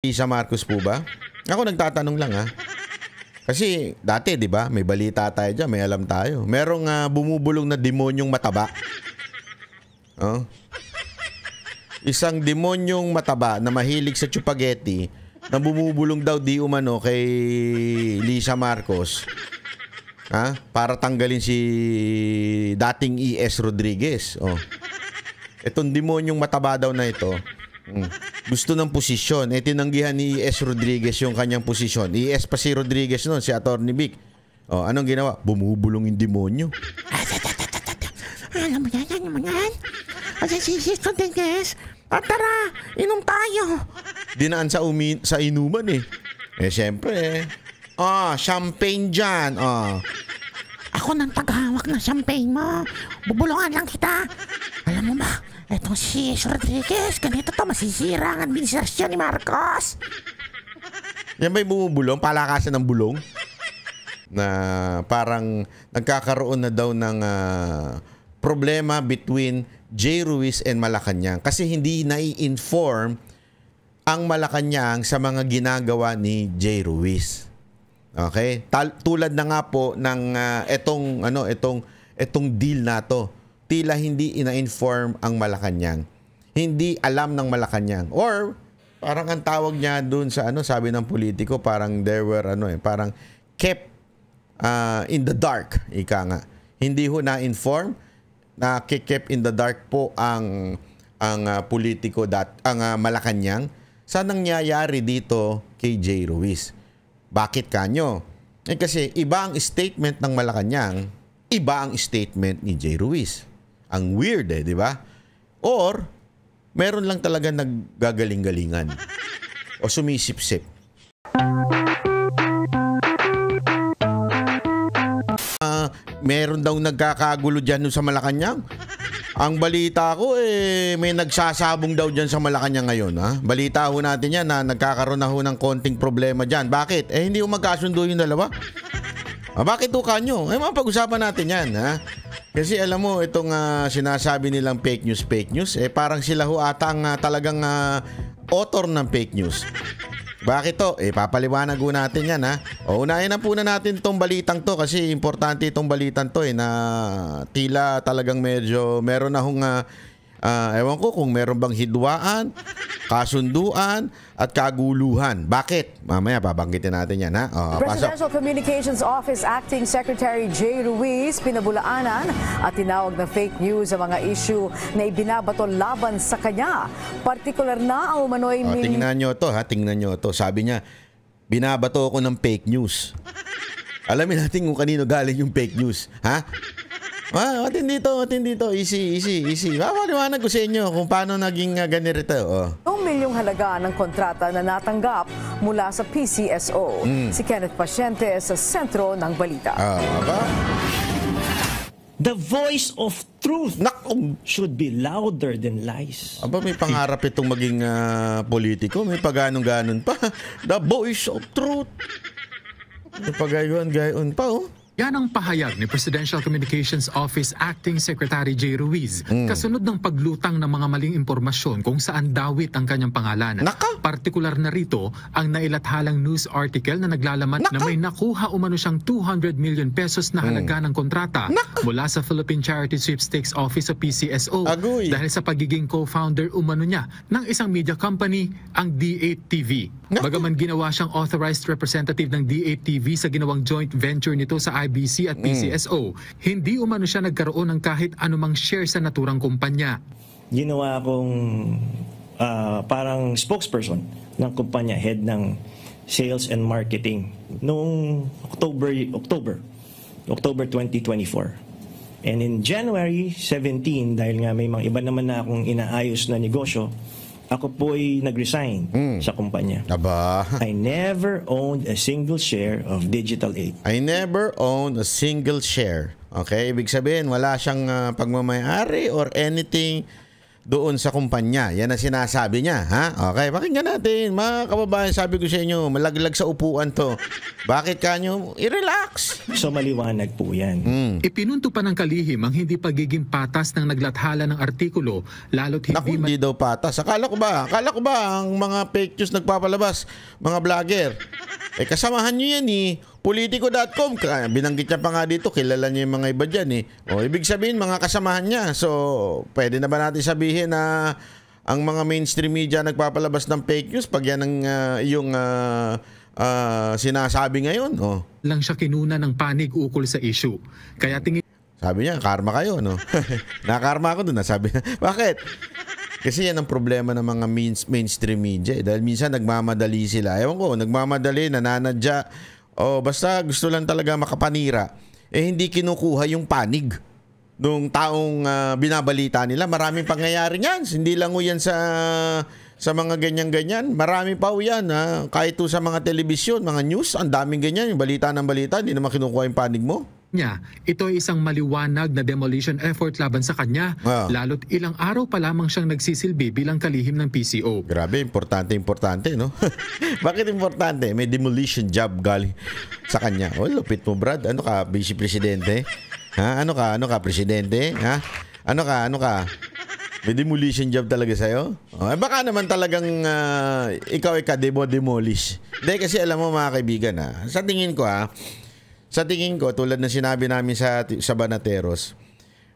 Lisa Marcos po ba? Ako nagtatanong lang ha. Kasi dati 'di ba, may balita tayo diyan, may alam tayo. Merong bumubulong na demonyong mataba. Oh. Isang demonyong mataba na mahilig sa chupageti na bumubulong daw di umano kay Lisa Marcos. Ha? Para tanggalin si dating E.S. Rodriguez. Oh. Itong demonyong mataba daw na ito. Gusto ng posisyon. Tinanggihan ni E.S. Rodriguez yung kanyang posisyon. E.S. pa si Rodriguez noon, si Atty. Vic. Oh, anong ginawa? Bumubulong yung demonyo. Alam mo yan. Kasi si Rodriguez, tara, inom tayo. Dinaan sa inuman eh. Siyempre champagne dyan. Ako nang taghawak ng champagne mo. Bubulungan lang kita. Alam mo ba, etong si Rodriguez, ganito to, masisira ang administrasyon ni Marcos. Yan ba'y bumubulong? Palakasan ng bulong? Na parang nagkakaroon na daw ng problema between J. Ruiz and Malacanang. Kasi hindi nai-inform ang Malacanang sa mga ginagawa ni J. Ruiz. Okay? Tulad na nga po ng etong deal na to. Tila hindi ina-inform ang Malacanang. Hindi alam ng Malacanang. Or parang ang tawag niya doon sa sabi ng politiko, parang there were parang kept in the dark, ika nga. Hindi ho na-inform, na kept in the dark po ang politiko ang Malacanang sa nangyayari dito kay J. Ruiz. Bakit kanyo? Kasi iba ang statement ng Malacanang, iba ang statement ni J. Ruiz. Ang weird di ba? Or meron lang talaga naggagaling-galingan o sumisip-sip. Meron daw nagkakagulo dyan sa Malacanang. Ang balita ko may nagsasabong daw dyan sa Malacanang ngayon. Ha? Balita ho natin yan na nagkakaroon na ho ng konting problema dyan. Bakit? Hindi ho magkasundo yung dalawa. Bakit ho kanyo? Mapag-usapan natin yan. Ha? Kasi alam mo, itong sinasabi nilang fake news, parang sila ho ata ang talagang author ng fake news. Bakit to? Papaliwanag ho natin yan ha. Unahin na po na natin itong balitang to kasi importante itong balitang to na tila talagang medyo meron na hong ewan ko kung meron bang hidwaan, kasunduan at kaguluhan. Bakit? Mamaya babanggitin natin yan ha. Presidential Communications Office Acting Secretary J. Ruiz pinabulaanan at tinawag na fake news ang mga issue na ibinabato laban sa kanya. Partikular na ang umano'y tingnan nyo to. Sabi niya, binabato ako ng fake news. Alamin natin kung kanino galing yung fake news. Ha? Atin dito. Easy. Papaliwanag ko sa inyo kung paano naging ganito. milyong halaga ng kontrata na natanggap mula sa PCSO. Si Kenneth Pasyente sa sentro ng balita. The voice of truth should be louder than lies. May pangarap itong maging politiko. May paganon-ganon pa. The voice of truth. May pagayon-gayon pa Yan ang pahayag ni Presidential Communications Office Acting Secretary J. Ruiz kasunod ng paglutang ng mga maling impormasyon kung saan dawit ang kanyang pangalan. Partikular na rito ang nailathalang news article na naglalaman na may nakuha umano siyang 200 million pesos na halaga ng kontrata mula sa Philippine Charity Sweepstakes Office o PCSO dahil sa pagiging co-founder umano niya ng isang media company, ang D8TV. Bagaman ginawa siyang authorized representative ng D8TV sa ginawang joint venture nito sa IBC at PCSO, hindi umano siya nagkaroon ng kahit anumang share sa naturang kumpanya. Ginawa akong parang spokesperson ng kumpanya, head ng sales and marketing noong October 2024. And in January 17, dahil nga may mga iba naman na akong inaayos na negosyo, ako po ay nag-resign sa kumpanya. I never owned a single share of Digital 8. I never owned a single share. Okay? Ibig sabihin, wala siyang pagmamayari or anything doon sa kumpanya. Yan ang sinasabi niya, ha? Okay, pakinggan natin. Mga kababayan, sabi ko sa inyo, malaglag sa upuan to. Bakit kanyo? I-relax. So maliwanag po yan. Ipinunto pa ng kalihim ang hindi pagiging patas ng naglathala ng artikulo, lalo't Naku, hindi daw patas. Akala ko ba ang mga fake news nagpapalabas, mga vlogger? Kasamahan nyo yan eh. Politico.com, binanggit niya pa nga dito, kilala niya yung mga iba dyan eh. O, ibig sabihin, mga kasamahan niya. So, pwede na ba natin sabihin na ang mga mainstream media nagpapalabas ng fake news pag yan ang sinasabi ngayon? Oh. lang siya kinuna ng panig ukol sa issue. Kaya tingin Sabi niya, karma kayo, no? Nakarma ako dun, sabi niya. Bakit? Kasi yan ang problema ng mga mainstream media. Dahil minsan nagmamadali sila. Ewan ko, nagmamadali, nananadya. O basta gusto lang talaga makapanira. Hindi kinukuha yung panig nung taong binabalita nila. Maraming pangyayari niyan. Hindi lang yan sa mga ganyan-ganyan. Marami pa yan. Kahit sa mga telebisyon, mga news, ang daming ganyan. Yung balita ng balita, hindi naman kinukuha yung panig mo. niya, ito ay isang maliwanag na demolition effort laban sa kanya, lalo't ilang araw pa lamang siyang nagsisilbi bilang kalihim ng PCO. Grabe, importante, no? Bakit importante? May demolition job galing sa kanya. Oh, lupit mo, Brad. Ano ka, vice presidente? Ha? Ano ka, presidente? Ha? Ano ka? May demolition job talaga sa'yo? Baka naman talagang ikaw ay ka-demolish. Hindi, kasi alam mo mga kaibigan, sa tingin ko, tulad na sinabi namin sa Banateros,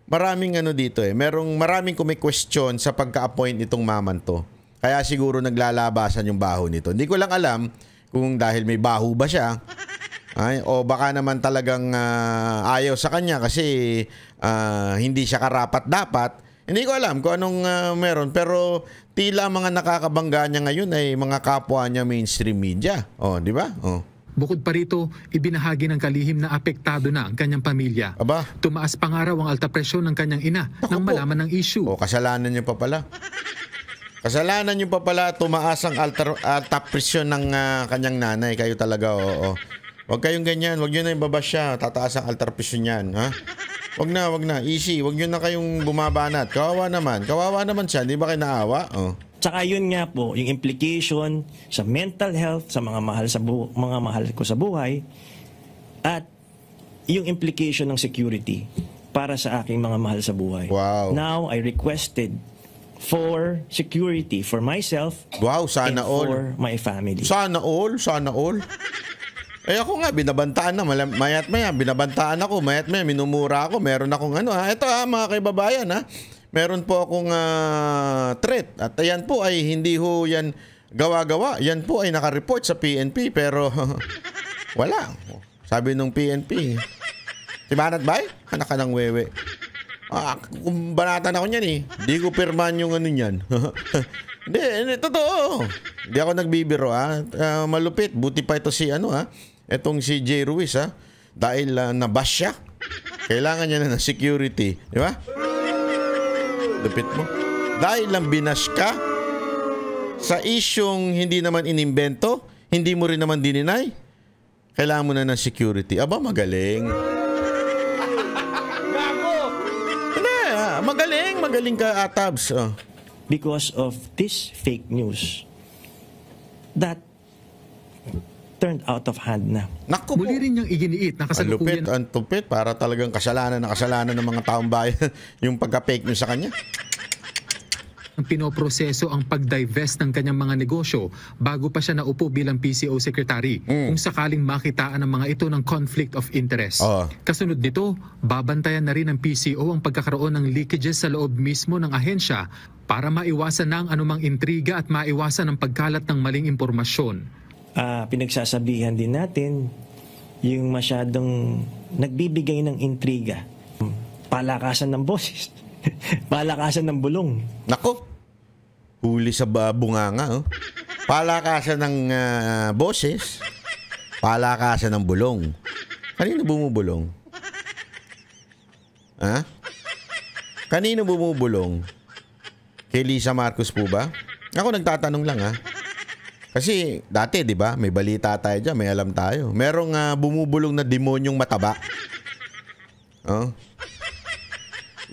maraming dito maraming question sa pagka-appoint nitong maman to. Kaya siguro naglalabasan yung baho nito. Hindi ko lang alam kung dahil may baho ba siya, o baka naman talagang ayaw sa kanya kasi hindi siya karapat-dapat. Hindi ko alam kung anong meron, pero tila mga nakakabangga niya ngayon ay mga kapwa niya mainstream media. Di ba? Bukod pa rito, ibinahagi ng kalihim na apektado na ang kanyang pamilya. Aba? Tumaas pa nga raw ang alta presyon ng kanyang ina nang malaman ng issue. Kasalanan niyo pa pala. Kasalanan niyo pa pala tumaas ang alta presyon ng kanyang nanay. Kayo talaga, Huwag kayong ganyan. Huwag niyo na ibabash siya. Tataas ang alta presyon niyan. Ha? Huwag na. Easy. Huwag niyo na kayong bumabanat. Kawawa naman siya. Hindi ba kayo naawa? Tsaka yun nga po, yung implication sa mental health sa mga mahal ko sa buhay at yung implication ng security para sa aking mga mahal sa buhay. Wow. Now, I requested for security for myself sana and all. for my family. Sana all. Ako nga, binabantaan na. Mayat maya, binabantaan ako. Mayat maya, minumura ako. Meron akong Ito mga kaibabayan, meron po akong threat. At yan po ay hindi ho yan gawa-gawa. Yan po ay nakareport sa PNP. Pero wala. Sabi nung PNP, Tibanat bay? Anak ka ng wewe. Kung banatan ako niyan Hindi ko pirman yung niyan. Hindi, totoo. Hindi ako nagbibiro malupit. Buti pa ito Itong si J. Ruiz dahil nabash siya. Kailangan niya na ng security. Di ba? Lupit mo. Dahil lang binash ka sa isyong hindi naman inimbento, hindi mo rin naman dininay, kailangan mo na ng security. Aba, magaling. Hindi, magaling ka, Atabs. Because of this fake news that turned out of hand na. Naku po. Muli rin niyang iginiit na kasalukuyan. Ang tupit, para talagang kasalanan ng mga taong bayan yung pagka-fake news sa kanya. Ang pinoproseso ang pag-divest ng kanyang mga negosyo bago pa siya naupo bilang PCO Secretary kung sakaling makitaan ng mga ito ng conflict of interest. Kasunod nito, babantayan na rin ng PCO ang pagkakaroon ng leakages sa loob mismo ng ahensya para maiwasan na ang anumang intriga at maiwasan ang pagkalat ng maling impormasyon. Pinagsasabihan din natin yung masyadong nagbibigay ng intriga. Palakasan ng boses. Palakasan ng bulong. Nako. Huli sa bunganga. Palakasan ng boses. Palakasan ng bulong. Kanino bumubulong? Kanino bumubulong? Kay Lisa Marcos po ba? Ako nagtatanong lang Kasi dati, di ba, may balita tayo dyan, may alam tayo. Merong bumubulong na demonyong mataba.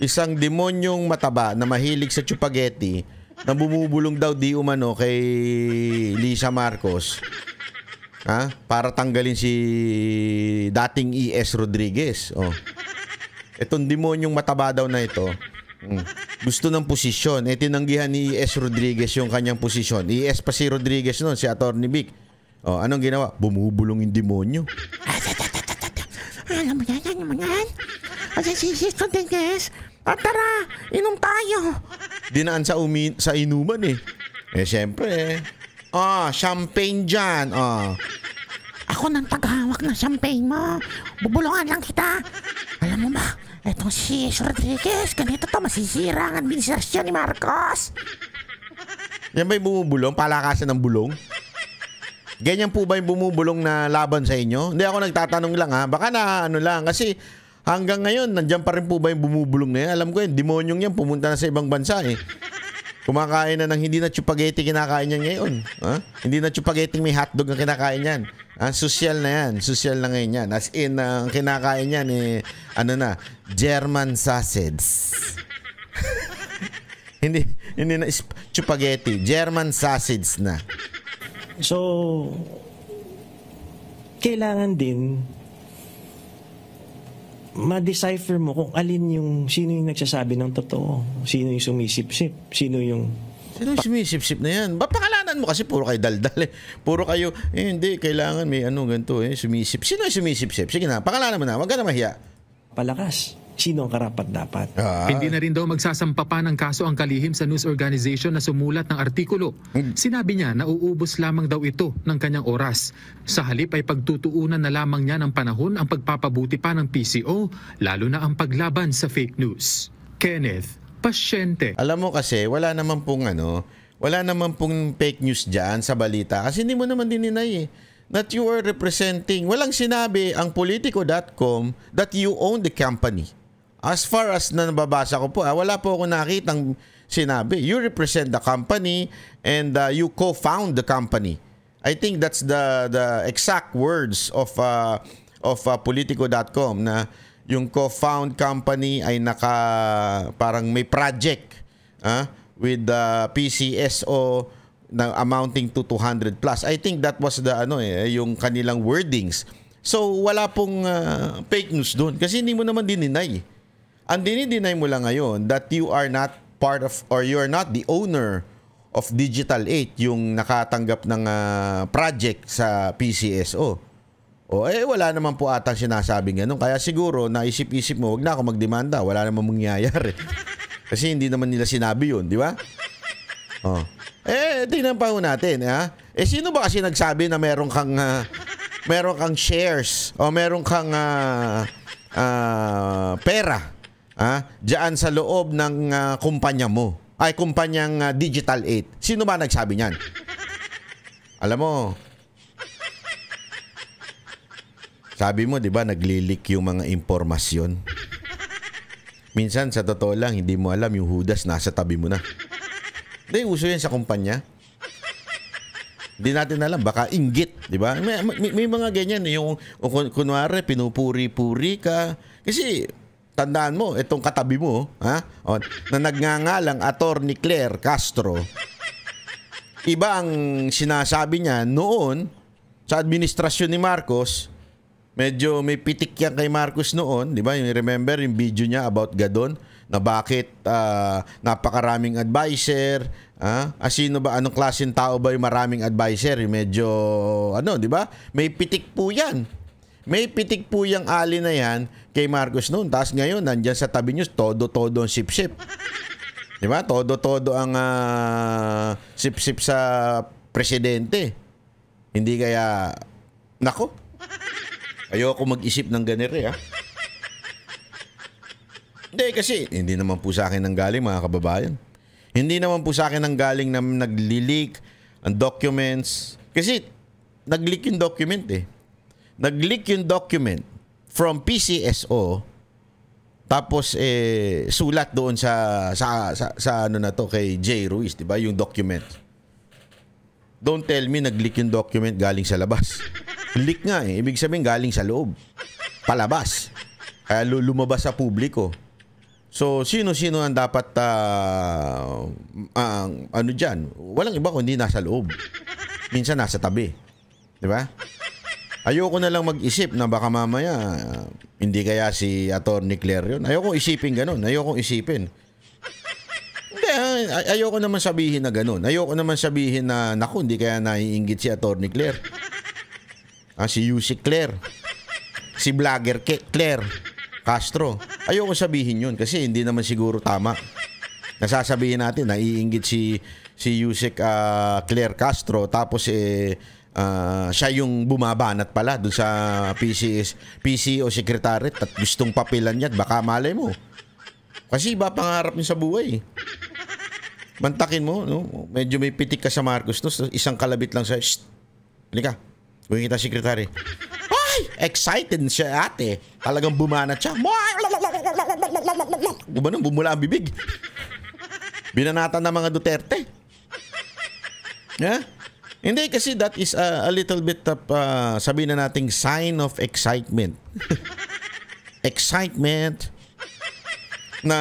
isang demonyong mataba na mahilig sa chupageti na bumubulong daw di umano kay Lisa Marcos. Para tanggalin si dating E.S. Rodriguez. Itong demonyong mataba daw na ito, gusto ng posisyon. Tinanggihan ni E.S. Rodriguez yung kanyang posisyon. E.S. pa si Rodriguez noon, si Atty. Vic. Anong ginawa? Bumubulong yung demonyo. Alam mo yan. Kasi si Rodriguez, tara, inom tayo. Dinaan sa inuman eh. Siyempre champagne dyan. Ako nang taghawak ng champagne mo. Bubulungan lang kita. Alam mo ba, etong si Rodriguez, ganito to, masisira ang administrasyon ni Marcos. Yan ba yung bumubulong? Palakasan ng bulong? Ganyan po ba yung bumubulong na laban sa inyo? Hindi, ako nagtatanong lang Baka na lang. Kasi hanggang ngayon, nandyan pa rin po ba yung bumubulong na yan? Alam ko yun, demonyong yan, pumunta na sa ibang bansa Kumakain na ng hindi na chupageti kinakain niyan ngayon. Hindi na chupageti may hotdog ang kinakain niyan. Social na yan. Social na ngayon yan. As in, ang kinakain niyan German sausage. hindi na chupageti. German sausage na. So, kailangan din ma-decipher mo kung sino yung nagsasabi ng totoo, sino yung sumisip-sip, sino yung sumisip-sip na yan. Pangalanan mo kasi puro kayo daldal Puro kayo, hindi, kailangan may ganito sumisip. Sino yung sumisip-sip? Sige na, pangalanan mo na, wag ka na mahiya. Palakas. Sino ang karapat-dapat? Hindi na rin daw magsasampa pa ng kaso ang kalihim sa news organization na sumulat ng artikulo. Sinabi niya na uubos lamang daw ito ng kanyang oras. Sa halip ay pagtutuunan na lamang niya ng panahon ang pagpapabuti pa ng PCO, lalo na ang paglaban sa fake news. Kenneth, pasyente. Alam mo kasi, wala naman pong fake news dyan sa balita. Kasi hindi mo naman dininay that you are representing. Walang sinabi ang Politico.com that you own the company. As far as na nababasa ko po, wala po ako nakitang sinabi. You represent the company and you co-found the company. I think that's the exact words of Politico.com na yung co-found company ay parang may project with the PCSO na amounting to 200 plus. I think that was yung kanilang wordings. So wala pong fake news doon kasi hindi mo naman dininay. Ang dinideny mo lang ngayon that you are not part of or you are not the owner of Digital 8, yung nakatanggap ng project sa PCSO. Wala naman po atang sinasabing ganun. Kaya siguro naisip-isip mo, wag na ako magdemanda, wala namang mangyayari. Kasi hindi naman nila sinabi yun, di ba? Tingnan pa ho natin. Sino ba kasi nagsabi na meron kang shares o meron kang pera diyan sa loob ng kumpanya mo? Kumpanyang Digital 8. Sino ba nagsabi niyan? Alam mo, sabi mo, di ba, nagli-leak yung mga impormasyon. Minsan, sa totoo lang, hindi mo alam yung hudas nasa tabi mo na. Hindi, uso yan sa kumpanya. Hindi natin alam, baka inggit, di ba? May mga ganyan, yung kunwari, pinupuri-puri ka. Kasi, tandaan mo, itong katabi mo, na nagngangalang Atty. Claire Castro, iba ang sinasabi niya noon sa administrasyon ni Marcos. Medyo may pitik yan kay Marcos noon, di ba? Remember yung video niya about Gadon, na bakit napakaraming advisor, sino ba, anong klaseng tao ba yung maraming advisor? Yung medyo, di ba? May pitik po yan. May pitik po yung ali na yan kay Marcos noon. Tapos ngayon, nandyan sa tabi niyo, todo-todo ang sip-sip. Di ba? Todo-todo ang sip-sip sa presidente. Hindi kaya, nako, ayoko mag-isip ng ganire, Hindi, kasi hindi naman po sa akin ang galing, mga kababayan. Hindi naman po sa akin ang galing na nagli-leak ang documents. Kasi nag-leak yung document Nag-leak yung document from PCSO, tapos sulat doon sa ano na to kay J. Ruiz, di ba? Yung document. Don't tell me nag-leak yung document galing sa labas. Leak nga ibig sabihin galing sa loob. Palabas. Kaya lumabas sa publiko. So, sino-sino ang dapat ano dyan? Walang iba kundi nasa loob. Minsan nasa tabi. Di ba? Ayoko na lang mag-isip na baka mamaya hindi kaya si Atty. Claire yun. Ayoko isipin ganun. Ayoko isipin. Hindi, ayoko naman sabihin na ganun. Ayoko naman sabihin na, naku, hindi kaya naiinggit si Atty. Claire. Si Yusik Claire. Si Vlogger Claire Castro. Ayoko sabihin yun kasi hindi naman siguro tama. Nasasabihin natin, naiinggit si Yusik Claire Castro tapos siya yung bumabanat pala doon sa PCO Secretariat at gustong papilan yan. Baka malay mo. Kasi iba pangarap niya sa buhay. Mantakin mo, no? Medyo may pitik ka sa Marcos, no? Isang kalabit lang sa, shh, halika, huwag kita secretary. Ay, excited siya ate. Talagang bumanat siya. Bumula ang bibig. Binanatan ng mga Duterte. Yeah? Hindi kasi that is a little bit of sabihin na nating sign of excitement. Excitement na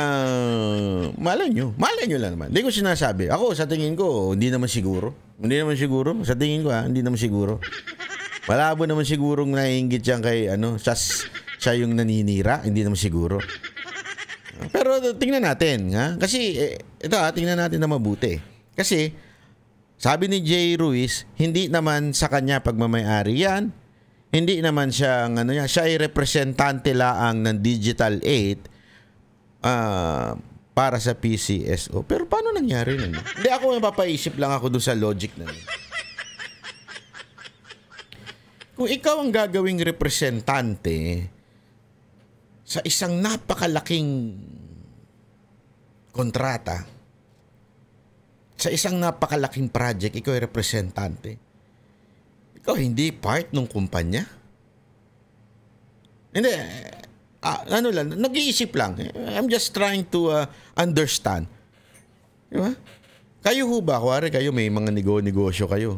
malay nyo lang naman. Hindi ko sinasabi. Ako sa tingin ko, hindi naman siguro. Sa tingin ko hindi naman siguro. Malabo naman sigurong naiinggit yan kay siya yung naninira. Hindi naman siguro. Pero tingnan natin. Ha? Kasi ito tingnan natin na mabuti. Kasi sabi ni Jay Ruiz, hindi naman sa kanya pagmamay-ari yan. Hindi naman siya siya ay representante laang ng Digital 8 para sa PCSO. Pero paano nangyari nun? Hindi, ako mapapaisip lang ako doon sa logic na yun. Kung ikaw ang gagawing representante sa isang napakalaking kontrata, sa isang napakalaking project, ikaw ay representante, ikaw hindi part ng kumpanya? Hindi, nag-iisip lang. I'm just trying to understand. Diba? Kayo ho ba, kuwari kayo may mga negosyo kayo,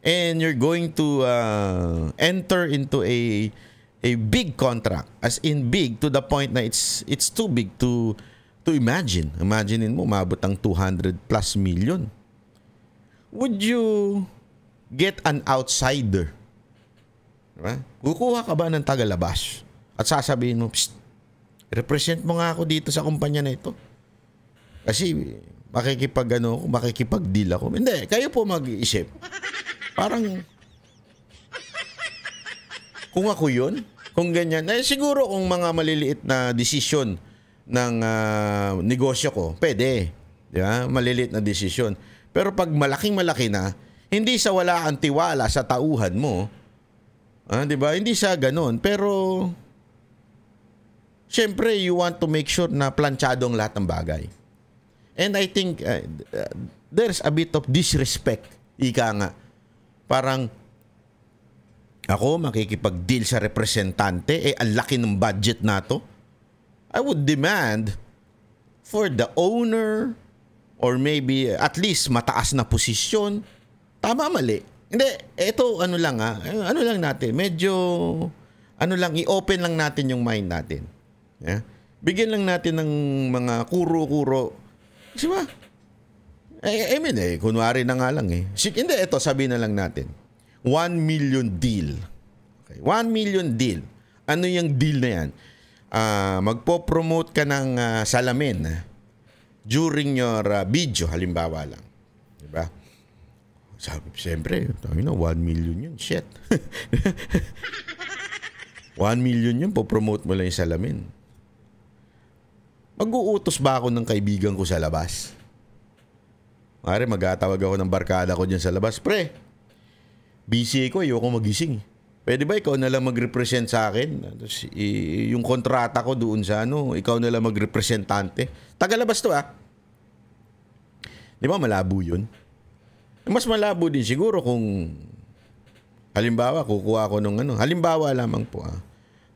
and you're going to enter into a big contract, as in big to the point na it's too big to imagine. Imaginein mo, mabot ang 200 plus million. Would you get an outsider? Diba? Kukuha ka ba ng tagalabas at sasabihin mo, psst, represent mo nga ako dito sa kumpanya na ito? Kasi makikipag-deal ako. Hindi, kayo po mag-iisip. Parang, kung ako yun, kung ganyan, siguro kung mga maliliit na desisyon ng negosyo ko, pwede. Diba? Maliliit na desisyon. Pero pag malaking-malaki na, hindi sa wala kang tiwala sa tauhan mo, diba? Hindi sa ganun. Pero, syempre, you want to make sure na planchado ang lahat ng bagay. And I think there's a bit of disrespect. Ika nga. Parang, ako makikipag-deal sa representante, ang laki ng budget na to. I would demand for the owner or maybe at least mataas na posisyon. Tama, mali. Hindi, ito ano lang natin, medyo i-open lang natin yung mind natin. Yeah? Bigyan lang natin ng mga kuro-kuro. Kasi ba? Kunwari na nga lang eh. Hindi, ito sabihin na lang natin. 1 million deal. Okay, 1 million deal. Ano yung deal na yan? Magpo-promote ka ng salamin during your video, halimbawa lang. Diba? Sabi, siyempre, 1 million yun. Shit. 1 million yun, po-promote mo lang yung salamin. Mag-uutos ba ako ng kaibigan ko sa labas? Mare, mag-atawag ako ng barkada ko dyan sa labas. Pre, busy ko, ayoko magising. Pwede ba ikaw na lang mag-represent sa akin? Yung kontrata ko doon sa ikaw na lang mag-representante. Tagalabas to Di ba malabo yun? Mas malabo din siguro kung halimbawa, kukuha ko ng halimbawa lamang po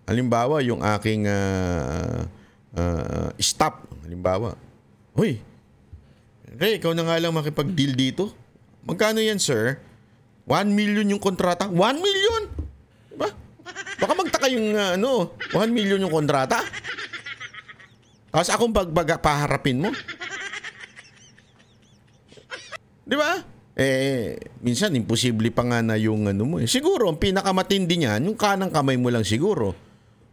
halimbawa, yung aking staff. Halimbawa, Hoy, Ray, ikaw na nga lang makipag-deal dito. Magkano yan, sir? 1 million yung kontrata? 1 million? Diba? Baka magtaka yung 1 million yung kontrata. Tapos akong paharapin mo. Di ba? Minsan imposible pa nga na yung ano mo. Siguro, ang pinakamatindi niyan, yung kanang kamay mo lang siguro.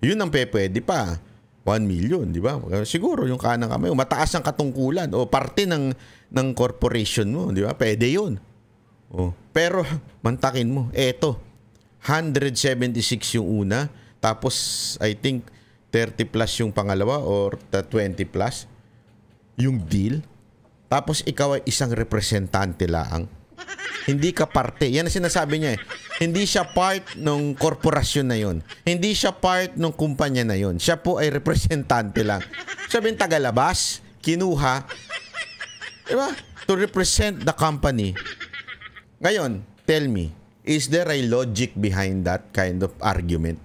Yun ang pwede pa. 1 million, di ba? Siguro yung kanang kamay, mataas ang katungkulan o parte ng corporation mo, di ba? Pwede yun. Pero, mantakin mo, eto, 176 yung una, tapos I think 30 plus yung pangalawa or 20 plus yung deal. Tapos ikaw ay isang representante lang. Hindi ka parte. Yan ang sinasabi niya eh. Hindi siya part ng korporasyon na yon. Hindi siya part ng kumpanya na yon. Siya po ay representante lang. Sabihin tagalabas, kinuha, diba? To represent the company. Ngayon, tell me, is there a logic behind that kind of argument?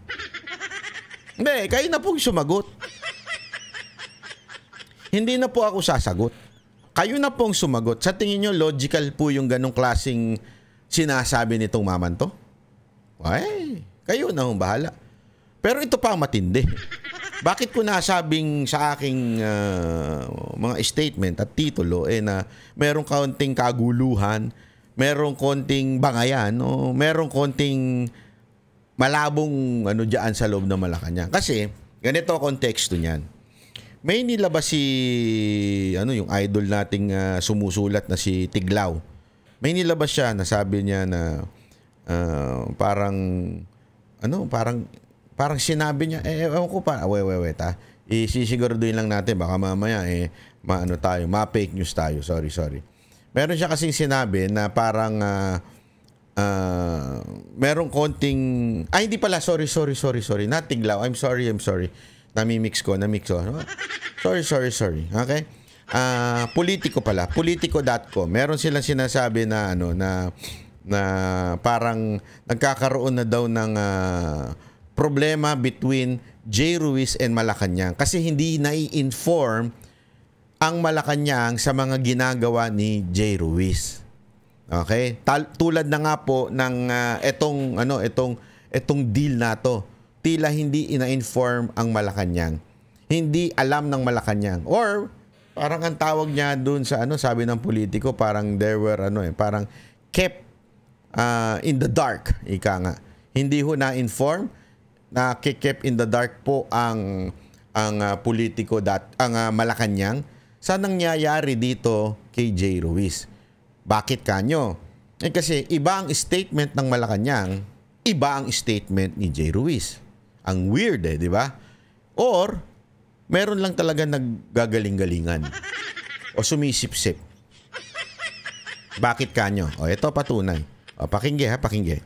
Hindi, kayo na pong sumagot. Hindi na po ako sasagot. Kayo na pong sumagot. Sa tingin nyo, logical po yung ganong klaseng sinasabi nitong maman to? Ay, kayo na hong bahala. Pero ito pa ang matindi. Bakit ko nasabing sa aking mga statement at titulo na merong kaunting kaguluhan, merong konting bangayan, o merong konting malabong dyan sa loob ng Malacanang. Kasi, ganito ang konteksto niyan. May nilabas yung idol nating sumusulat na si Tiglaw. May nilabas siya na sabi niya na parang sinabi niya, ewan ko pa, wait isisiguraduhin lang natin, baka mamaya ma-fake news tayo, sorry. Meron siya kasing sinabi na parang merong konting, hindi pala, sorry, not Tiglaw, I'm sorry. Namimix ko. Sorry. Okay? Politico pala. Politico.com. Meron silang sinasabi na na parang nagkakaroon na daw ng problema between J. Ruiz and Malacanang kasi hindi nai-inform ang Malacanang sa mga ginagawa ni J. Ruiz. Okay? Tulad na nga po ng etong deal na to. Tila hindi ina-inform ang Malacanang. Hindi alam ng Malacanang. Or parang ang tawag niya doon sa sabi ng politiko, parang there were parang kept in the dark, ika nga. Hindi ho na-inform, na kept in the dark po ang politiko ang Malacanang sa nangyayari dito kay J. Ruiz. Bakit kanyo? Kasi iba ang statement ng Malacanang, iba ang statement ni J. Ruiz. Ang weird di ba? Or, meron lang talaga naggagaling-galingan. O sumisip-sip. Bakit kanyo? Ito patunay. Pakingge.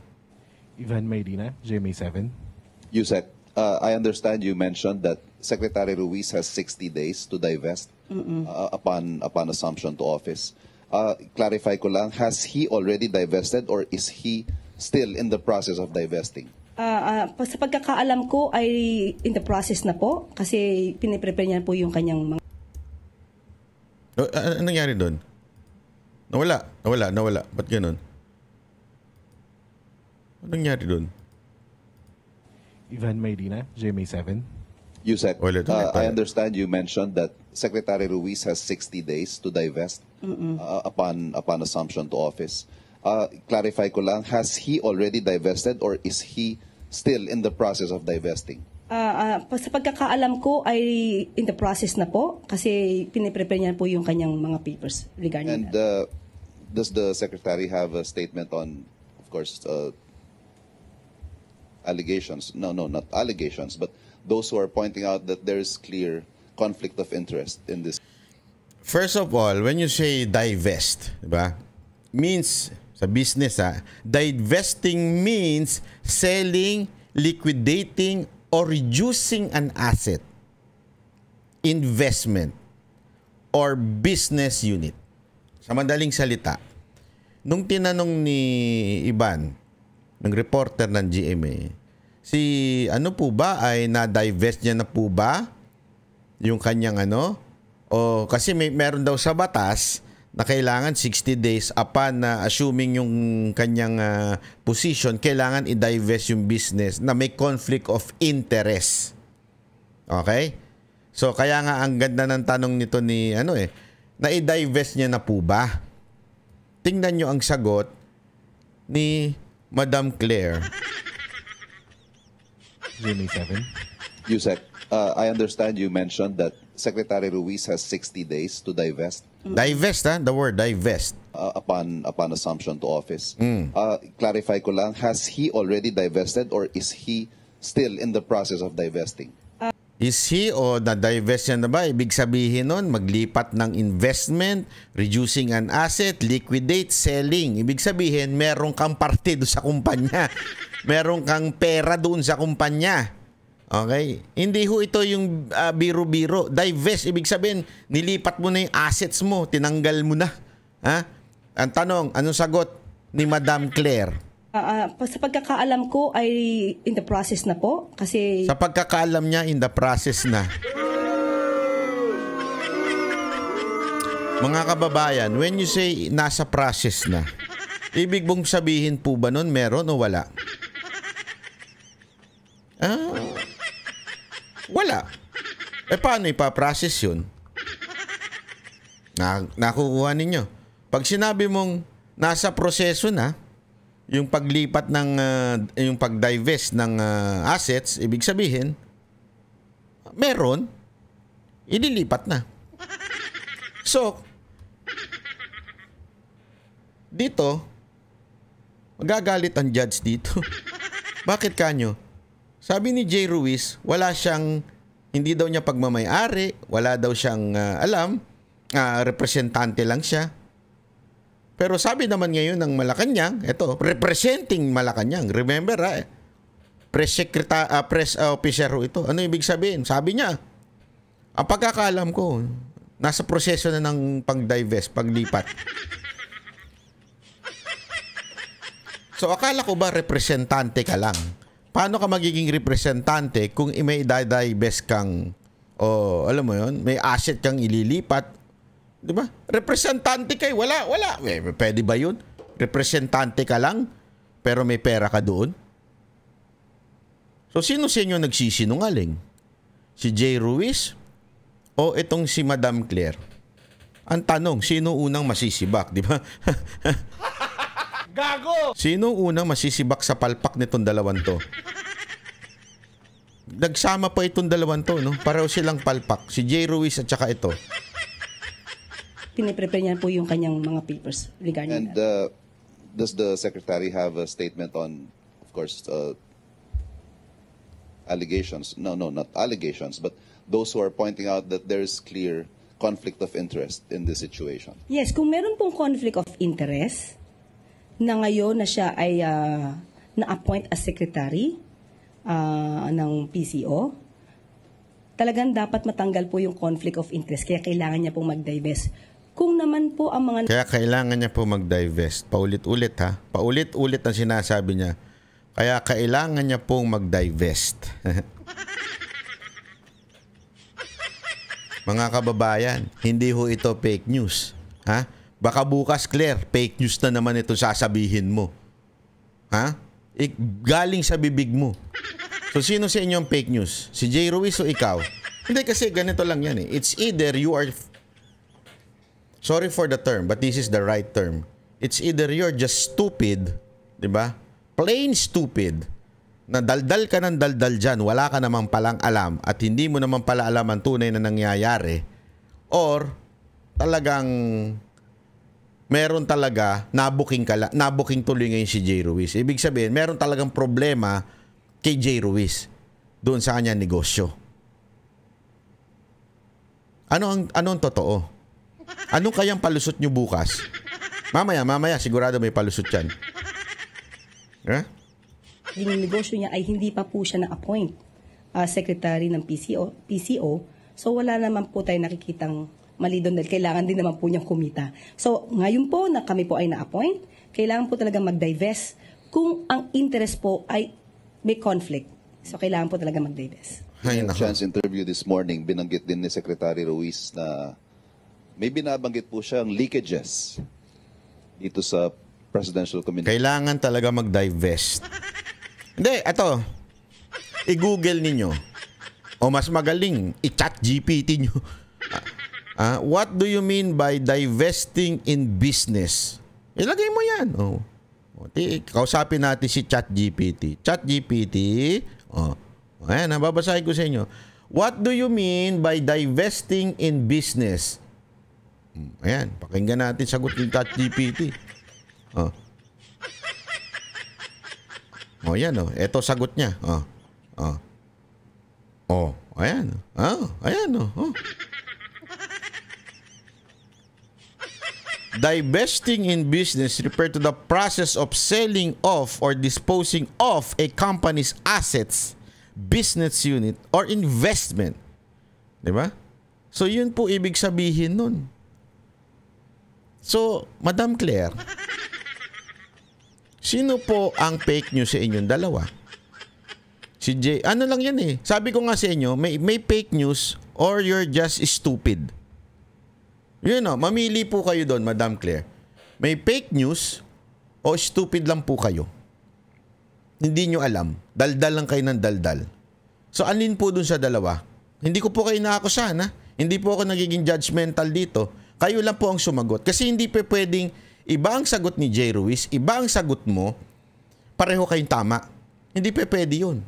Ivan Mayrina, GMA7. Yusek, I understand you mentioned that Secretary Ruiz has 60 days to divest upon assumption to office. Clarify ko lang, has he already divested or is he still in the process of divesting? Sa pagkakaalam ko ay in the process na po kasi piniprepare niya po yung kanyang mga... Anong nangyari doon? Nawala. Ba't ganun? Anong nangyari doon? Ivan Mayrina, GMA7. Yusek, I understand you mentioned that Secretary Ruiz has 60 days to divest upon assumption to office. Clarify ko lang, has he already divested or is he still in the process of divesting? Sa pagkakaalam ko ay in the process na po kasi piniprepare niya po yung kanyang mga papers regarding that. Does the Secretary have a statement on, of course, allegations? No, not allegations, but those who are pointing out that there is clear conflict of interest in this? First of all, when you say divest, diba? Means sa business divesting means selling, liquidating, or reducing an asset, investment, or business unit. Sa madaling salita, nung tinanong ni Ivan, ng reporter ng GMA, po ba ay na-divest niya na po ba yung kanyang o kasi meron daw sa batas na kailangan 60 days upon assuming yung kanyang position, kailangan i-divest yung business na may conflict of interest. Okay? So kaya nga ang ganda ng tanong nito ni na-divest niya na po ba? Tingnan nyo ang sagot ni Madam Claire. GMA 7. Yusek, I understand you mentioned that Secretary Ruiz has 60 days to divest. Divest, ha? The word divest. Upon assumption to office. Clarify ko lang, has he already divested or is he still in the process of divesting? Is he o na-divest niya na ba? Ibig sabihin nun, maglipat ng investment, reducing an asset, liquidate, selling. Ibig sabihin, meron kang parte doon sa kumpanya. Meron kang pera doon sa kumpanya. Okay? Hindi ho ito yung biro-biro. Divest, ibig sabihin, nilipat mo na yung assets mo, tinanggal mo na. Ha? Ang tanong, anong sagot ni Madam Claire? Sa pagkakaalam ko ay in the process na po kasi Sa pagkakaalam niya, in the process na. Mga kababayan, when you say nasa process na, ibig mong sabihin po ba nun meron o wala? Wala. Paano ipaprocess yun? Nakukuha ninyo. Pag sinabi mong nasa proseso na, yung paglipat ng yung pag-divest ng assets, ibig sabihin meron, ililipat na. So dito magagalit ang judge dito. Bakit kanyo? Sabi ni Jay Ruiz, wala siyang, hindi daw niya pagmamay-ari, wala daw siyang alam, representante lang siya. Pero sabi naman ngayon ng Malacanang, ito, representing Malacanang. Remember, press officer ito. Ano ibig sabihin? Sabi niya, ang pagkakaalam ko, nasa proseso na ng pag-divest, paglipat. So, akala ko ba representante ka lang? Paano ka magiging representante kung may divest kang, alam mo yun, may asset kang ililipat? Di ba? Representante kay wala. Pwede ba yun? Representante ka lang, pero may pera ka doon? So, sino sa inyo nagsisinungaling? Si Jay Ruiz o itong si Madam Claire? Ang tanong, sino unang masisibak? Di ba? Gago! Sino unang masisibak sa palpak nitong dalawan to? Nagsama pa itong dalawan to, no? Pareho silang palpak. Si Jay Ruiz at saka ito. piniprepare niya po yung kanyang mga papers regarding And that. does the Secretary have a statement on, of course, allegations? No, not allegations, but those who are pointing out that there is clear conflict of interest in this situation? Yes, kung meron pong conflict of interest, na ngayon na siya ay na-appoint as secretary ng PCO, talagang dapat matanggal po yung conflict of interest. Kaya kailangan niya pong mag-divest. Kung naman po ang mga... Kaya kailangan niya po mag-divest. Paulit-ulit ha. Paulit-ulit ang sinasabi niya. Kaya kailangan niya pong mag-divest. Mga kababayan, hindi ho ito fake news. Ha? Baka bukas, Claire, fake news na naman ito sasabihin mo. Ha? Galing sa bibig mo. So, sino sa inyo ang fake news? Si Jay Ruiz o ikaw? Hindi, kasi ganito lang yan eh. It's either you are... Sorry for the term, but this is the right term. It's either you're just stupid, di ba? Plain stupid, na daldal ka ng daldal dyan, wala ka namang palang alam, at hindi mo naman pala alam ang tunay na nangyayari, or talagang meron talaga, nabuking tuloy ngayon si Jay Ruiz. Ibig sabihin, meron talagang problema kay Jay Ruiz doon sa kanyang negosyo. Ano ang totoo? Anong kayang palusot nyo bukas? Mamaya, sigurado may palusot yan. Eh? Yung negosyo niya ay hindi pa po siya na-appoint secretary ng PCO. So wala naman po tayo nakikitang mali doon dahil kailangan din naman po niyang kumita. So ngayon po na kami po ay na-appoint, kailangan po talaga mag-divest kung ang interest po ay may conflict. So kailangan po talaga mag-divest. In a chance interview this morning, binanggit din ni Secretary Ruiz na may binabanggit po siyang leakages dito sa presidential communication. Kailangan talaga mag-divest. Hindi, ito. I-google ninyo. O mas magaling, i-chat GPT nyo. What do you mean by divesting in business? Ilagay mo yan. Kausapin natin si ChatGPT. ChatGPT, ayan, babasahin ko sa inyo. What do you mean by divesting in business? Ayan, pakinggan natin sagot ni ChatGPT. Yan ito sagot niya. Ayan. Ayan. Divesting in business refer to the process of selling off or disposing of a company's assets, business unit, or investment. Diba? So, yun po ibig sabihin nun. So, Madam Claire, sino po ang fake news sa inyong dalawa? Si Jay, ano lang yan eh. Sabi ko nga sa inyo, may fake news or you're just stupid. Yun mamili po kayo doon, Madam Claire. May fake news o stupid lang po kayo. Hindi nyo alam. Daldal lang kayo ng daldal. So, alin po doon sa dalawa? Hindi ko po kayo naakusahan, ha? Hindi po ako nagiging judgmental dito. Kayo lang po ang sumagot. Kasi hindi pa pwedeng iba ang sagot ni Jay Ruiz, iba ang sagot mo, pareho kayong tama. Hindi pa pwede yun.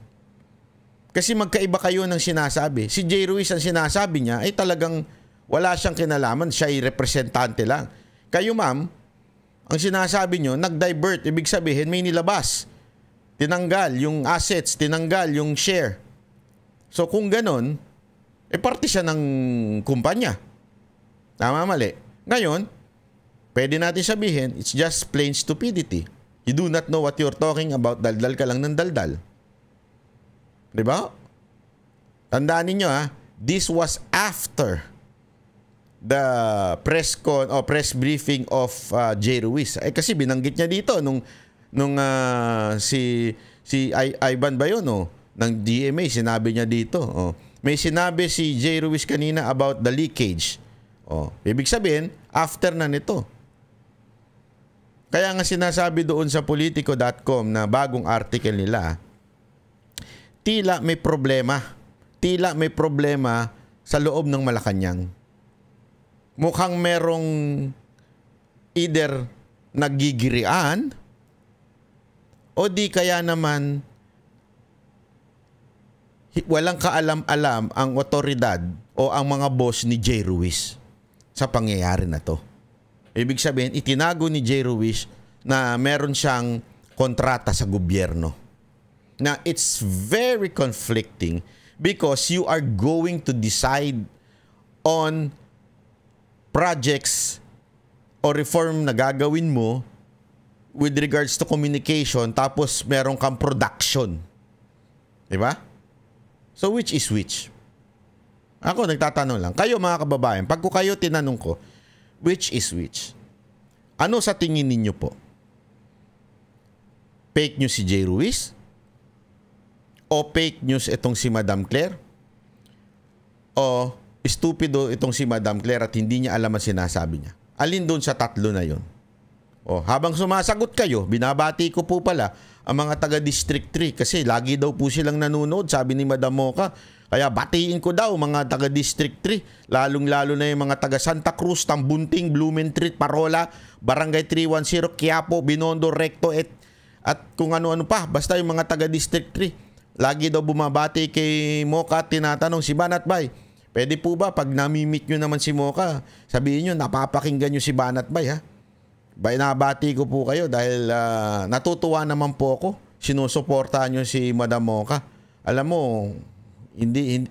Kasi magkaiba kayo ng sinasabi. Si Jay Ruiz ang sinasabi niya ay talagang wala siyang kinalaman. Siya ay representante lang. Kayo, ma'am, ang sinasabi nyo, nag-divert. Ibig sabihin, may nilabas. Tinanggal yung assets, tinanggal yung share. So, kung ganon, parte siya ng kumpanya. Tama, mali. Ngayon, pwede natin sabihin, it's just plain stupidity. You do not know what you're talking about. Daldal ka lang ng daldal. Diba? Tandaan ninyo this was after the press briefing of Jay Ruiz. Kasi binanggit niya dito nung si Ivan ba yun, ng DMA, sinabi niya dito. May sinabi si Jay Ruiz kanina about the leakage. Ibig sabihin, after na nito. Kaya nga sinasabi doon sa politico.com na bagong article nila, tila may problema. Tila may problema sa loob ng Malacanang. Mukhang merong either nagigirian o di kaya naman walang kaalam-alam ang otoridad o ang mga boss ni Jay Ruiz sa pangyayari na to. Ibig sabihin, itinago ni Jay Ruiz na meron siyang kontrata sa gobyerno. Now, it's very conflicting because you are going to decide on projects o reform na gagawin mo with regards to communication tapos meron kang production. Diba? So, which is which? Ako, nagtatanong lang. Kayo, mga kababayan, pag kayo tinanong ko, which is which? Ano sa tingin ninyo po? Fake news si Jay Ruiz? O fake news itong si Madam Claire? O stupido itong si Madam Claire at hindi niya alam ang sinasabi niya? Alin doon sa tatlo na yon? Habang sumasagot kayo, binabati ko po pala ang mga taga District 3 kasi lagi daw po silang nanonood, sabi ni Madam Mocha. Kaya batiin ko daw mga taga District 3, lalong-lalo na yung mga taga Santa Cruz, Tambunting, Blumentritt, Parola, Barangay 310, Quiapo, Binondo, Recto at kung ano-ano pa, basta yung mga taga District 3. Lagi daw bumabati kay Mocha at tinatanong si Banat Bay, pwede po ba pag nami-meet nyo naman si Mocha, sabihin nyo napapakinggan nyo si Banat Bay ha? Nabati ko po kayo dahil natutuwa naman po ako. Sinusuportahan nyo si Madam Mocha. Alam mo, hindi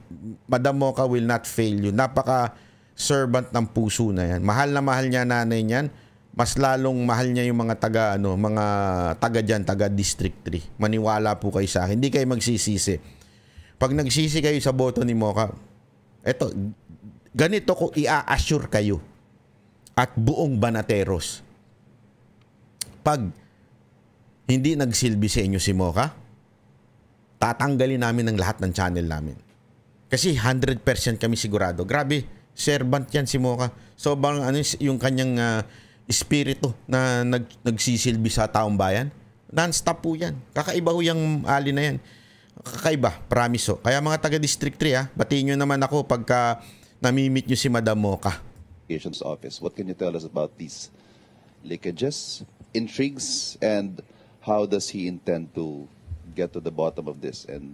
Madam Mocha will not fail you. Napaka-servant ng puso na yan. Mahal na mahal niya nanay niyan. Mas lalong mahal niya yung mga taga dyan, taga District 3. Maniwala po kayo sa akin. Hindi kayo magsisisi. Pag nagsisi kayo sa boto ni Mocha, ganito ko i-assure kayo at buong Banateros. Pag hindi nagsilbi sa inyo si Mocha, tatanggalin namin ang lahat ng channel namin. Kasi 100% kami sigurado. Grabe, servant yan si Mocha. So, yung kanyang espiritu na nagsisilbi sa taong bayan, non-stop po yan. Kakaiba ho yung ali na yan. Kakaiba, promise. Kaya mga taga District 3, batiin nyo naman ako pagka namimit nyo si Madam Mocha. Office. What can you tell us about these leakages, intrigues, and how does he intend to get to the bottom of this and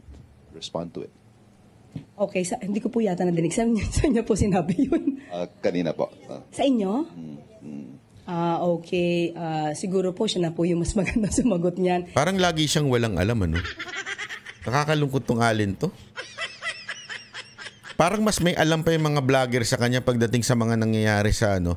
respond to it? Okay, hindi ko po yata nadinig. Sa inyo po sinabi yun. Kanina po. Sa inyo? Okay. Siguro po siya na po yung mas maganda sumagot niyan. Parang lagi siyang walang alam, ano? Nakakalungkot tong alin to. Parang mas may alam pa yung mga vlogger sa kanya pagdating sa mga nangyayari sa ano.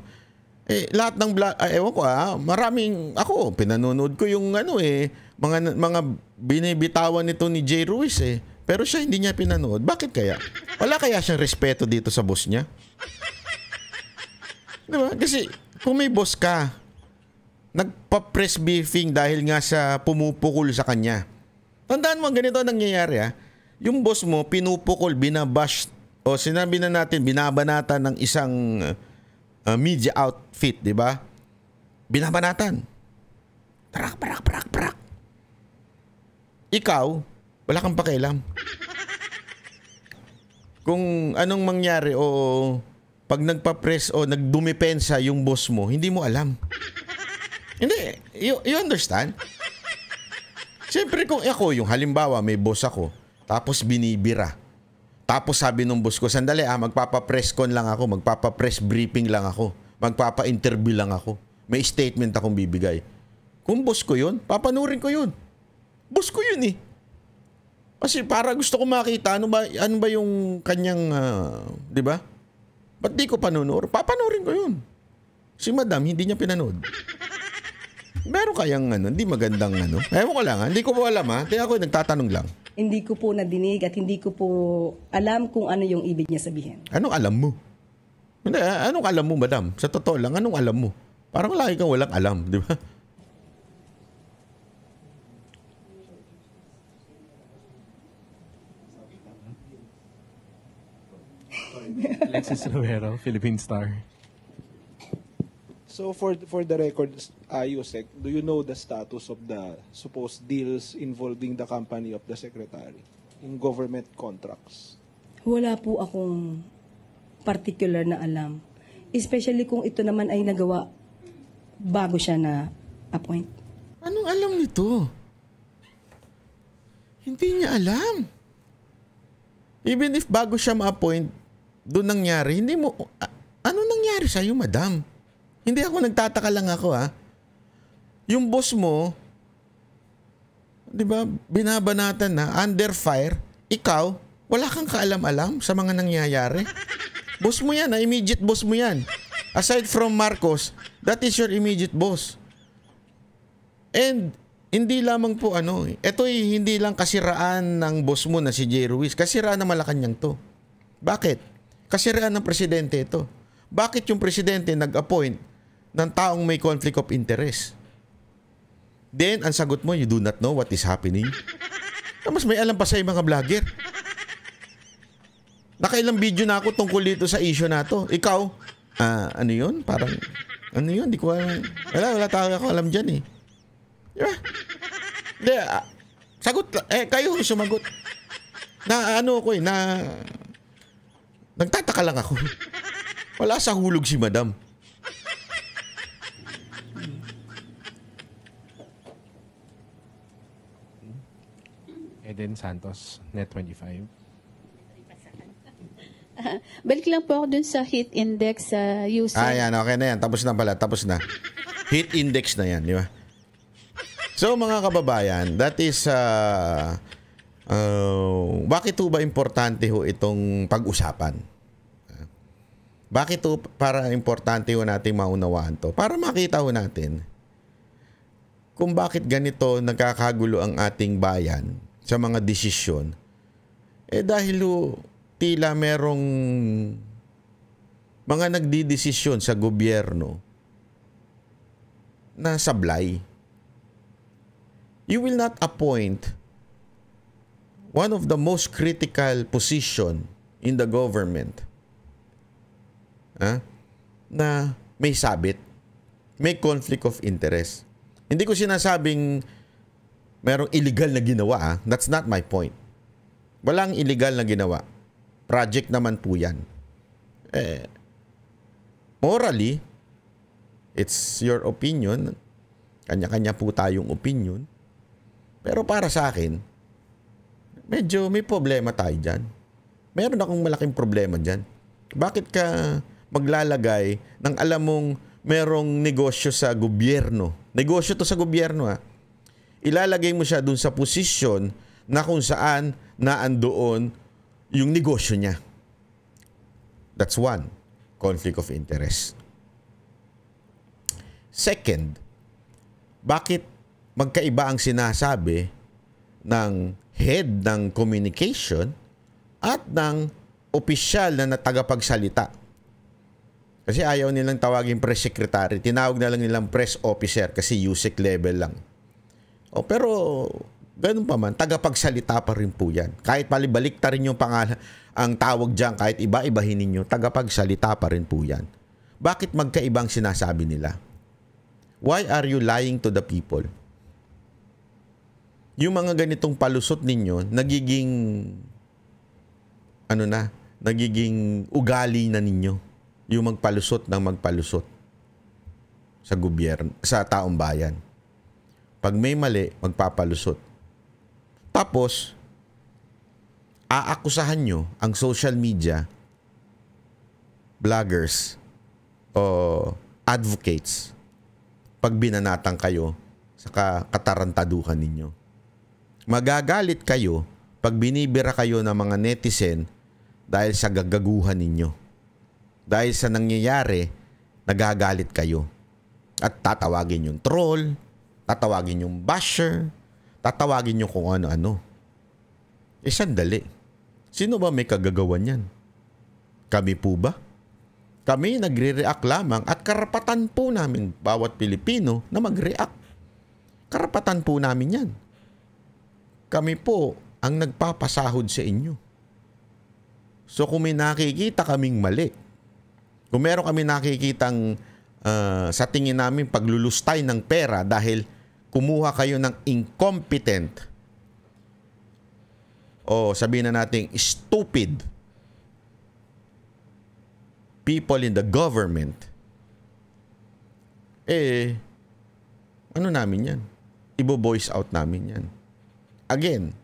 Lahat ng ewan ko maraming ako pinanonood ko yung mga binibitawan nito ni Jay Ruiz Pero siya hindi niya pinanood. Bakit kaya? Wala kaya siyang respeto dito sa boss niya? Diba? Kasi kung may boss ka, nagpa-press briefing dahil nga sa pumupukol sa kanya. Tandaan mo, ganito nangyayari Yung boss mo, pinupukol, binabash, o sinabi na natin, binabanatan ng isang media outfit, di ba? Binabanatan. Prak. Ikaw, wala kang pakialam. Kung anong mangyari o pag nagpa-press o nagdumipensa yung boss mo, hindi mo alam. Hindi, you understand? Siyempre kung ako, yung halimbawa may boss ako, tapos binibira. Tapos sabi nung boss ko, sandali magpapa-press con lang ako, magpapa-press briefing lang ako, magpapa-interview lang ako. May statement akong bibigay. Kung boss ko yun, papanurin ko yun. Boss ko yun Kasi para gusto ko makita ano ba yung kanyang, di ba? Ba't di ko panunur? Papanurin ko yun. Si Madam, hindi niya pinanood. Meron kayang hindi magandang Ewan ko lang hindi ko po alam Kaya ako nagtatanong lang. Hindi ko po nadinig at hindi ko po alam kung ano yung ibig niya sabihin. Anong alam mo? Hindi, anong alam mo, Madam? Sa totoo lang, anong alam mo? Parang lagi kang walang alam, di ba? Alexis Rivero, Philippine Star. So for the record, Yusek, do you know the status of the supposed deals involving the company of the secretary in government contracts? Wala po akong particular na alam. Especially kung ito naman ay nagawa bago siya na appoint. Anong alam nito? Hindi niya alam. Even if bago siya ma-appoint, doon nangyari, hindi mo, ano nangyari sa'yo, Madam? Hindi ako nagtataka lang ako Yung boss mo, di ba, binabanatan na, under fire, ikaw, wala kang kaalam-alam sa mga nangyayari. Boss mo yan, immediate boss mo yan. Aside from Marcos, that is your immediate boss. And, hindi lamang po ito'y hindi lang kasiraan ng boss mo na si Jay Ruiz, kasiraan ng Malacanang to. Bakit? Kasiraan ng presidente ito. Bakit yung presidente nag-appoint ng taong may conflict of interest? Then, ang sagot mo, you do not know what is happening. Mas may alam pa sa mga vlogger. Nakailang video na ako tungkol dito sa issue na to. Ikaw, ano yun? Parang, ano yun? Di ko alam. Wala tayo ako alam dyan Diba? Di, sagot, kayo sumagot. Nagtataka lang ako. Wala sa hulog si Madam. Eden Santos, Net25. Balik lang po ako dun sa heat index sa user. Yan. Okay na yan. Tapos na pala. Tapos na. Heat index na yan. Di ba? So, mga kababayan, that is, bakit ba importante itong pag-usapan? Bakit para importante nating maunawaan to? Para makita natin kung bakit ganito nagkakagulo ang ating bayan sa mga desisyon. Dahil tila merong mga nagdidesisyon sa gobyerno na sablay. You will not appoint one of the most critical position in the government na may sabit, may conflict of interest. Hindi ko sinasabing merong illegal na ginawa. That's not my point. Walang illegal na ginawa. Project naman po yan. Morally, it's your opinion. Kanya-kanya po tayong opinion. Pero para sa akin, medyo may problema tayo dyan. Meron akong malaking problema dyan. Bakit ka maglalagay ng alam mong merong negosyo sa gobyerno? Negosyo to sa gobyerno Ilalagay mo siya dun sa posisyon na kung saan naandoon yung negosyo niya. That's one. Conflict of interest. Second, bakit magkaiba ang sinasabi ng head ng communication at ng opisyal na tagapagsalita? Kasi ayaw nilang tawagin press secretary, tinawag na lang nilang press officer kasi USEC level lang. Pero ganun pa man, tagapagsalita pa rin po yan. Kahit palibalik ta rin yung pangalan, ang tawag dyan, kahit iba-ibahin ninyo, tagapagsalita pa rin po yan. Bakit magkaibang sinasabi nila? Why are you lying to the people? Yung mga ganitong palusot ninyo, nagiging ugali na ninyo. Yung magpalusot ng magpalusot sa gobyerno, sa taong bayan. Pag may mali, magpapalusot. Tapos, aakusahan nyo ang social media, vloggers, o advocates pag binanatang kayo sa katarantaduhan ninyo. Magagalit kayo pag binibira kayo ng mga netizen dahil sa gagaguhan ninyo. Dahil sa nangyayari, nagagalit kayo. At tatawagin yung troll, tatawagin yung basher, tatawagin yung kung ano-ano. Sandali. Sino ba may kagagawan yan? Kami po ba? Kami nagre-react lamang at karapatan po namin bawat Pilipino na mag-react. Karapatan po namin yan. Kami po ang nagpapasahod sa inyo. So kung may nakikita kaming mali, kung meron kami nakikitang sa tingin namin paglulustay ng pera dahil kumuha kayo ng incompetent o sabihin na natin stupid people in the government, ano namin yan? Ibo-voice out namin yan. Again,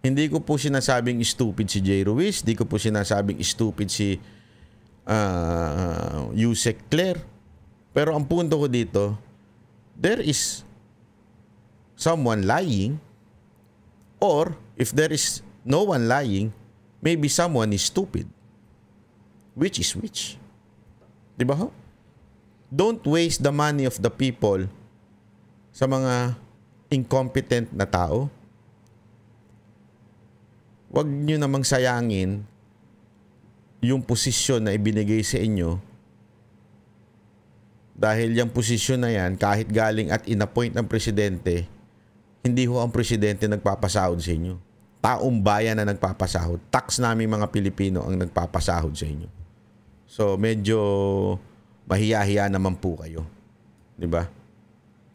hindi ko po sinasabing stupid si Jay Ruiz, hindi ko po sinasabing stupid si Yusek Claire. Pero ang punto ko dito, there is someone lying, or if there is no one lying, maybe someone is stupid. Which is which? Diba ho? Don't waste the money of the people sa mga incompetent na tao. Huwag nyo namang sayangin yung posisyon na ibinigay sa inyo dahil yung posisyon na yan, kahit galing at inappoint ng presidente, hindi ho ang presidente nagpapasahod sa inyo. Taong bayan na nagpapasahod. Tax namin mga Pilipino ang nagpapasahod sa inyo. So, medyo mahiya-hiya naman po kayo. Diba?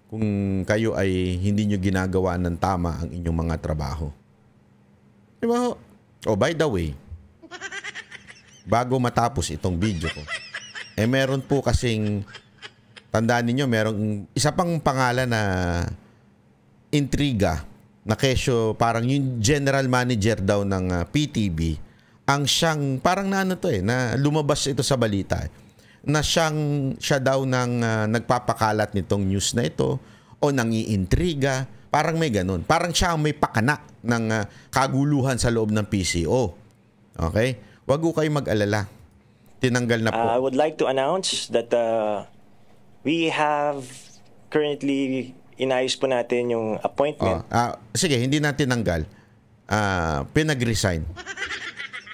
Kung kayo ay hindi nyo ginagawa ng tama ang inyong mga trabaho. Diba? Oh, by the way, bago matapos itong video ko, meron po kasing, tandaan ninyo, merong isa pang pangalan na intriga na kesyo, parang yung general manager daw ng PTV, ang siyang, parang na lumabas ito sa balita, na siya daw nagpapakalat nitong news na ito o nangiintriga, parang may ganun. Parang siya ang may pakana ng kaguluhan sa loob ng PCO. Okay? Wag ko kayo mag-alala. Tinanggal na po. I would like to announce that we have currently inayos po natin yung appointment. Sige, hindi natin tinanggal. Pinag-resign.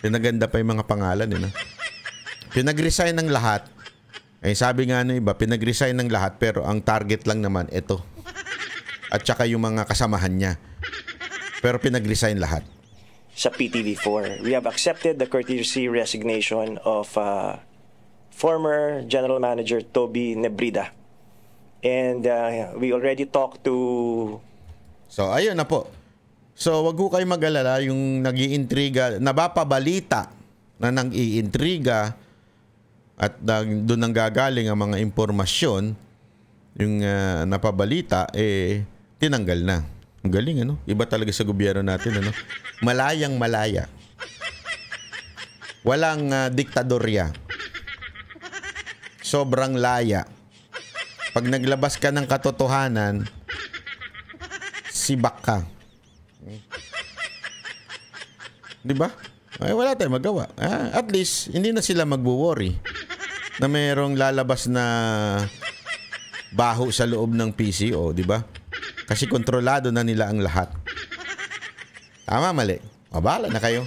Pinaganda pa yung mga pangalan. Pinag-resign ng lahat. Sabi nga ng iba, pinag-resign ng lahat pero ang target lang naman ito. At saka yung mga kasamahan niya. Pero pinag-resign lahat. Sa PTV4, we have accepted the courtesy resignation of former General Manager Toby Nebrida. And we already talked to... So, ayun na po. So, wag ko kayo mag-alala yung nag-iintriga, nabapabalita na nang-iintriga at doon nang gagaling ang mga impormasyon, yung napabalita, tinanggal na. Ang galing, ano? Iba talaga sa gobyerno natin, ano? Malayang malaya. Walang diktadorya. Sobrang laya. Pag naglabas ka ng katotohanan, sibak ka. Di ba? Ay, wala tayong magawa. At least, hindi na sila magwo-worry na mayroong lalabas na baho sa loob ng PCO, di ba? Kasi kontrolado na nila ang lahat. Tama, mali. Bahala na kayo.